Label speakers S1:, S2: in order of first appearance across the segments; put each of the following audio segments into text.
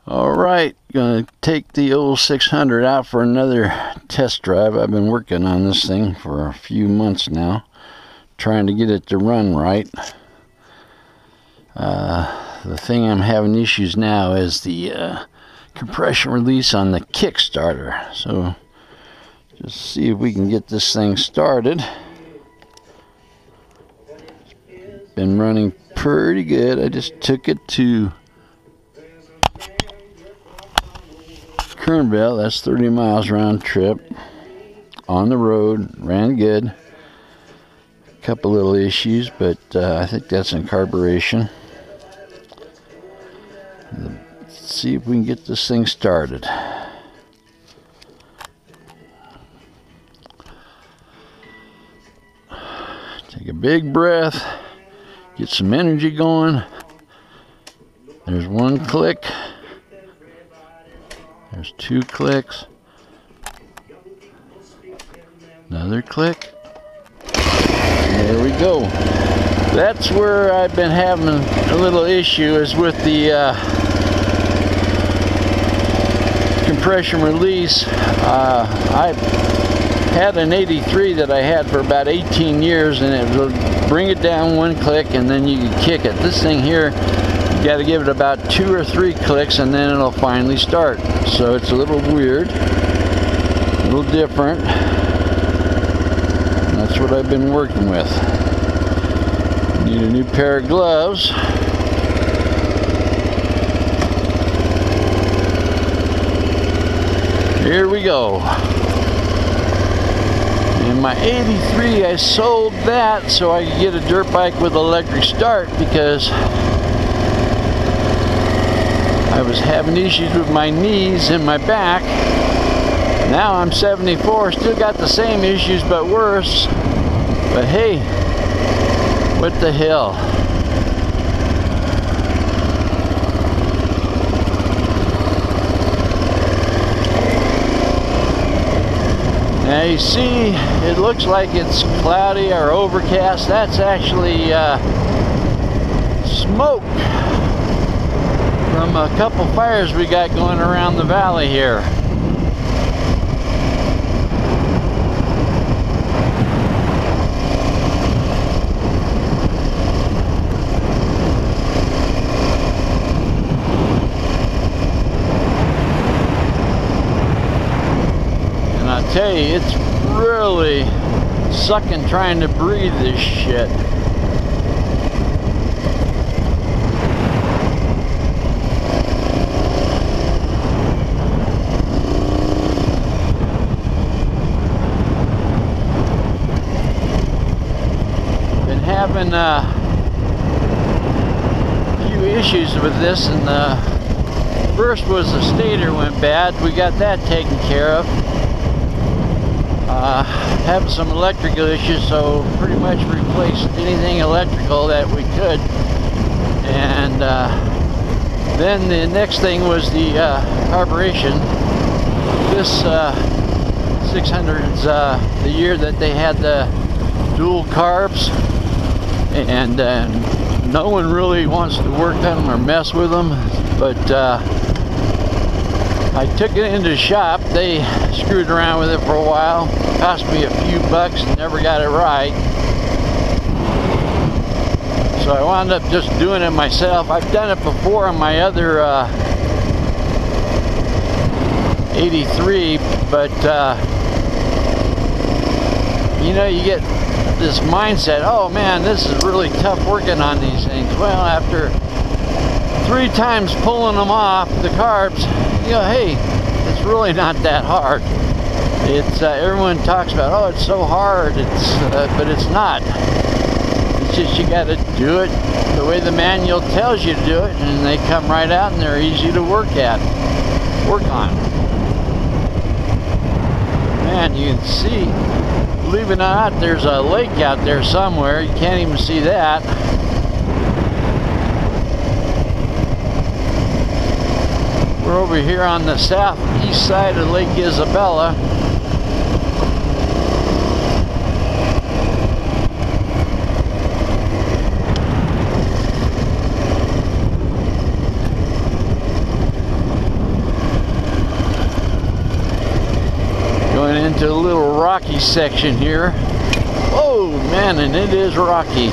S1: Alright, gonna take the old 600 out for another test drive. I've been working on this thing for a few months now, trying to get it to run right. The thing I'm having issues now is the compression release on the Kickstarter. So just see if we can get this thing started. It's been running pretty good. I just took it to Kernville. That's 30 miles round trip on the road. Ran good. A couple little issues, but I think that's in carburation. Let's see if we can get this thing started. Take a big breath, get some energy going. There's one click. There's two clicks. Another click. There we go. That's where I've been having a little issue, is with the compression release. I had an 83 that I had for about 18 years, and it would bring it down one click and then you can kick it. This thing here, you got to give it about 2 or 3 clicks and then it'll finally start. So it's a little weird, a little different. And that's what I've been working with. Need a new pair of gloves. Here we go. And my 83, I sold that so I could get a dirt bike with electric start, because I was having issues with my knees and my back. Now I'm 74, still got the same issues but worse. But hey, what the hell? Now you see, it looks like it's cloudy or overcast. That's actually smoke from a couple fires we got going around the valley here. I tell you, it's really sucking trying to breathe this shit. Been having a few issues with this, and the first was the stator went bad. We got that taken care of. Having some electrical issues, so pretty much replaced anything electrical that we could. And then the next thing was the carburation. This 600's the year that they had the dual carbs, and no one really wants to work on them or mess with them, but I took it into the shop. They screwed around with it for a while. Cost me a few bucks and never got it right. So I wound up just doing it myself. I've done it before on my other 83, but you know, you get this mindset, oh man, this is really tough working on these things. Well, after 3 times pulling them off, the carbs, you know, hey, it's really not that hard. It's everyone talks about, oh, it's so hard. It's but it's not. It's just you got to do it the way the manual tells you to do it, and they come right out and they're easy to work on. Man, you can see, believe it or not, there's a lake out there somewhere. You can't even see that. We're over here on the southeast side of Lake Isabella. rocky section here. Oh man, and it is rocky.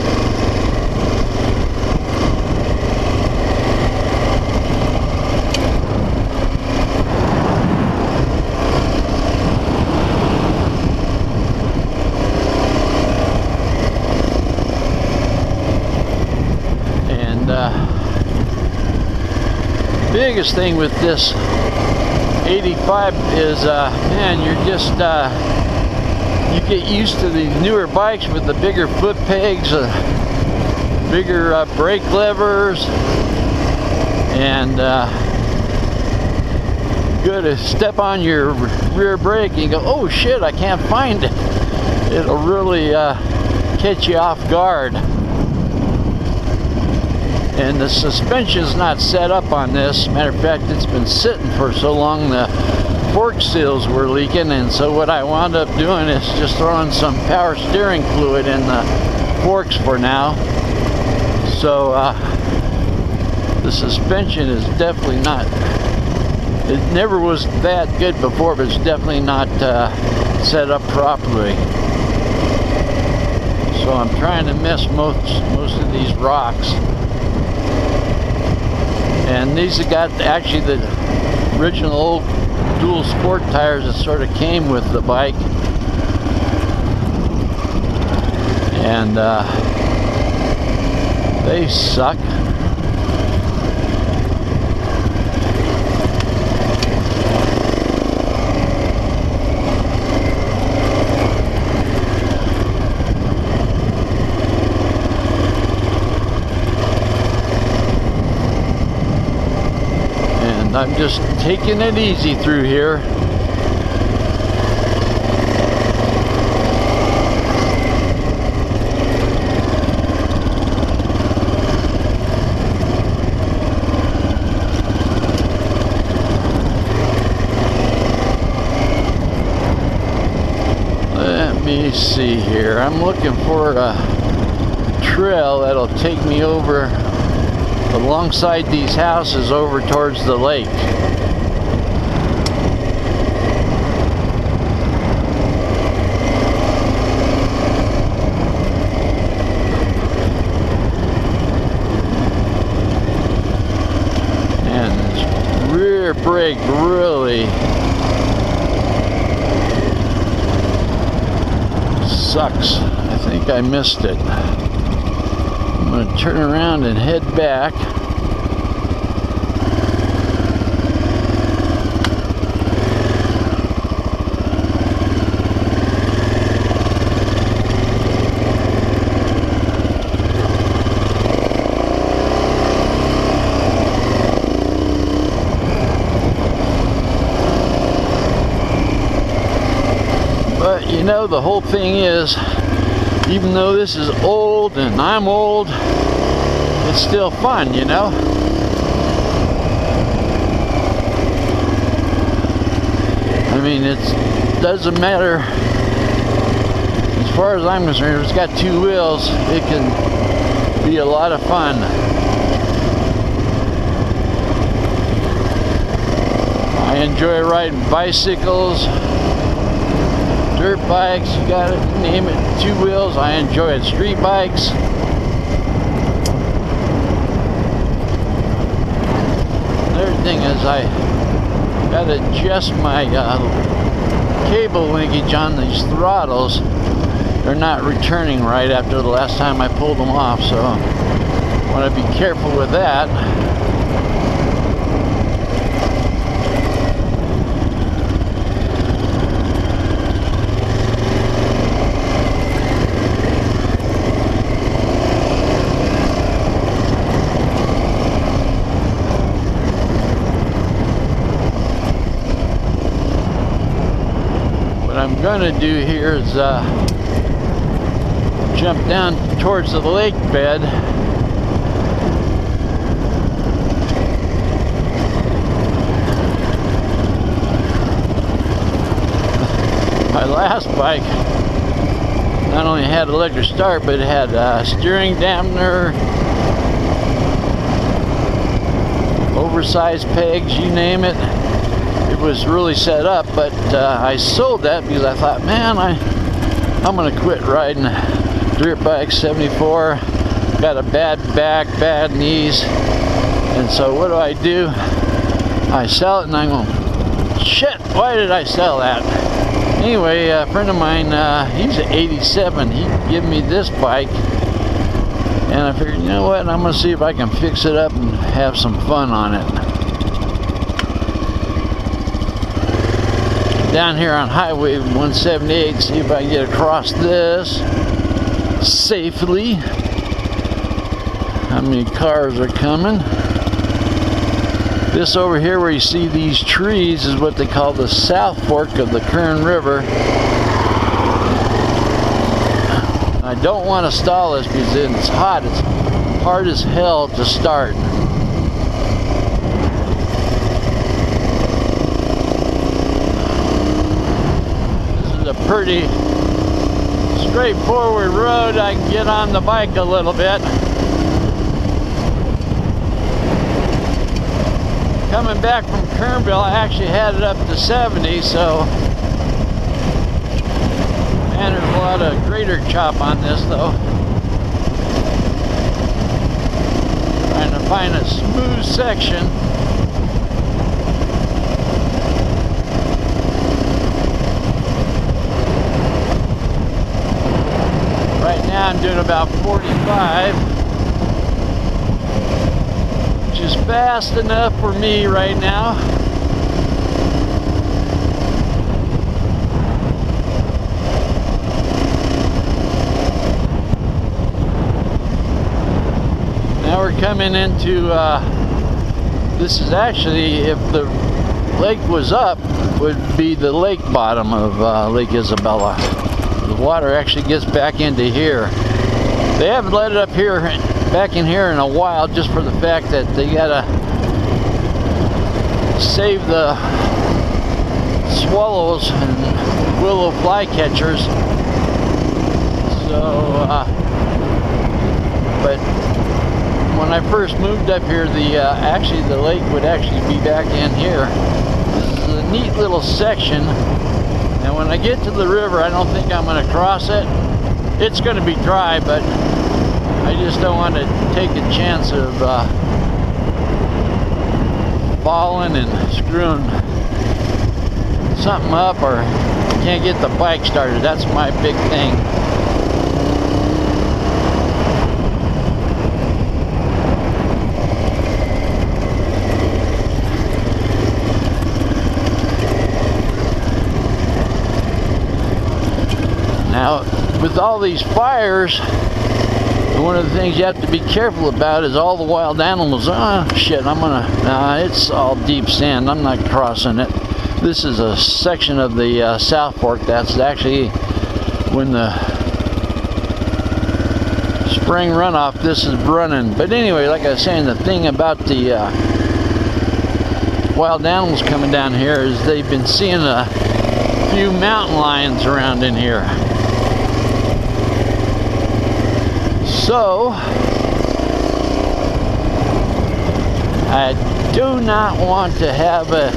S1: Biggest thing with this 85 is man, you're just you get used to these newer bikes with the bigger foot pegs, bigger brake levers, and you go to step on your rear brake and you go, oh shit, I can't find it. It'll really catch you off guard. And the suspension's not set up on this. Matter of fact, it's been sitting for so long the fork seals were leaking, and so what I wound up doing is just throwing some power steering fluid in the forks for now. So the suspension is definitely not, it never was that good before, but it's definitely not set up properly. So I'm trying to miss most of these rocks. And these have got actually the original old dual sport tires that sort of came with the bike. And they suck. I'm just taking it easy through here. Let me see here. I'm looking for a trail that'll take me over alongside these houses over towards the lake. And this rear brake really sucks. I think I missed it. I'm going to turn around and head back. But you know, the whole thing is, even though this is old and I'm old, it's still fun, you know? I mean, it doesn't matter. As far as I'm concerned, if it's got two wheels, it can be a lot of fun. I enjoy riding bicycles, dirt bikes, you got it, name it, two wheels. I enjoy it. Street bikes. Another thing is I got to adjust my cable linkage on these throttles. They're not returning right after the last time I pulled them off, so I want to be careful with that. I'm going to do here is jump down towards the lake bed. My last bike not only had electric start, but it had steering dampener, oversized pegs, you name it. It was really set up, but I sold that because I thought, man, I'm gonna quit riding dirt bike 74. Got a bad back, bad knees, and so what do? I sell it, and I'm going, shit, why did I sell that? Anyway, a friend of mine, he's 87. He gave me this bike, and I figured, you know what, I'm gonna see if I can fix it up and have some fun on it. Down here on Highway 178, see if I can get across this safely. How many cars are coming? This over here where you see these trees is what they call the South Fork of the Kern River. I don't want to stall this because it's hot. It's hard as hell to start. This is a pretty straightforward road. I can get on the bike a little bit. Coming back from Kernville, I actually had it up to 70, so man, there's a lot of grader chop on this though. Trying to find a smooth section. Right now I'm doing about 45. Which is fast enough for me right now. Now we're coming into, this is actually, if the lake was up, would be the lake bottom of Lake Isabella. The water actually gets back into here. They haven't let it up here, back in here in a while, just for the fact that they gotta save the swallows and willow flycatchers. So, but when I first moved up here, actually the lake would actually be back in here. This is a neat little section, and when I get to the river, I don't think I'm going to cross it. It's going to be dry, but I just don't want to take a chance of falling and screwing something up, or can't get the bike started. That's my big thing. Now, with all these fires, one of the things you have to be careful about is all the wild animals. Shit, it's all deep sand. I'm not crossing it. This is a section of the South Fork. That's actually when the spring runoff, this is running. But anyway, like I was saying, the thing about the wild animals coming down here is they've been seeing a few mountain lions around in here. So, I do not want to have a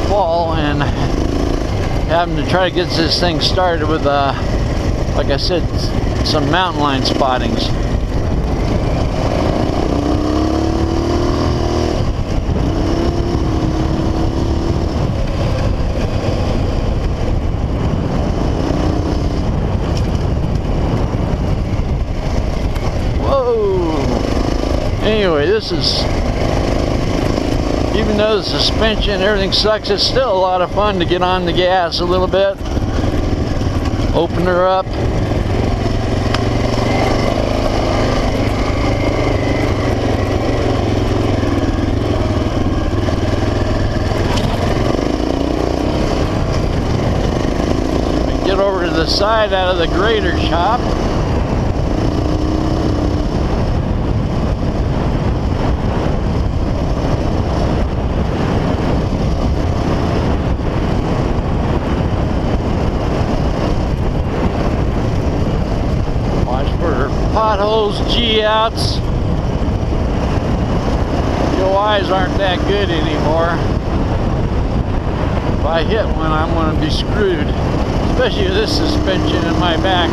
S1: fall and having to try to get this thing started with, like I said, some mountain lion spottings. Anyway, this is, even though the suspension and everything sucks, it's still a lot of fun to get on the gas a little bit. Open her up. Get over to the side out of the grader shop. Potholes, G-outs. Your eyes aren't that good anymore. If I hit one, I'm going to be screwed. especially with this suspension in my back.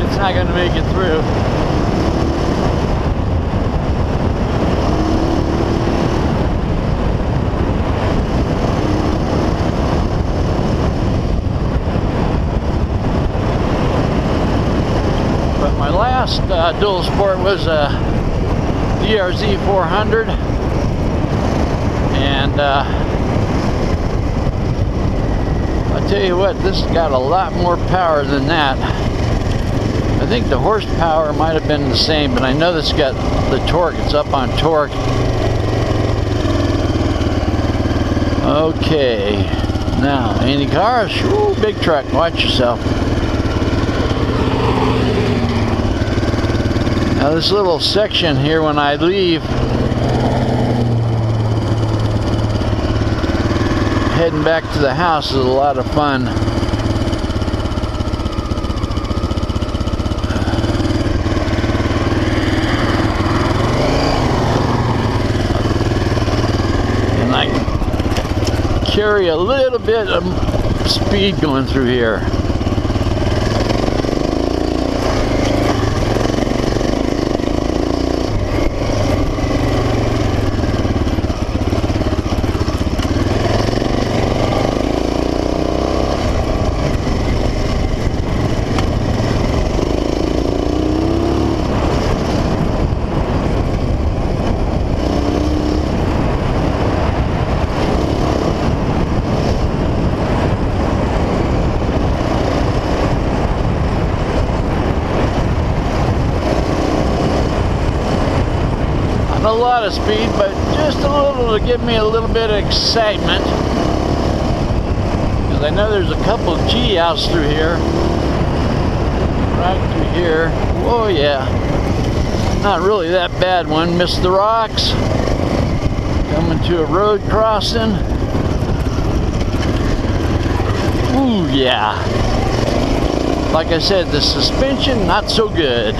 S1: It's not going to make it through. But my last dual sport was a DRZ 400, and I'll tell you what, this has got a lot more power than that. I think the horsepower might have been the same, but I know this got the torque. It's up on torque. Okay, now any cars? Ooh, big truck. Watch yourself. Now this little section here, when I leave, heading back to the house, is a lot of fun. And I carry a little bit of speed going through here. A lot of speed, but just a little to give me a little bit of excitement, because I know there's a couple of G outs through here, right through here. Oh yeah, not really that bad one. Missed the rocks, coming to a road crossing. Ooh yeah, like I said, the suspension not so good.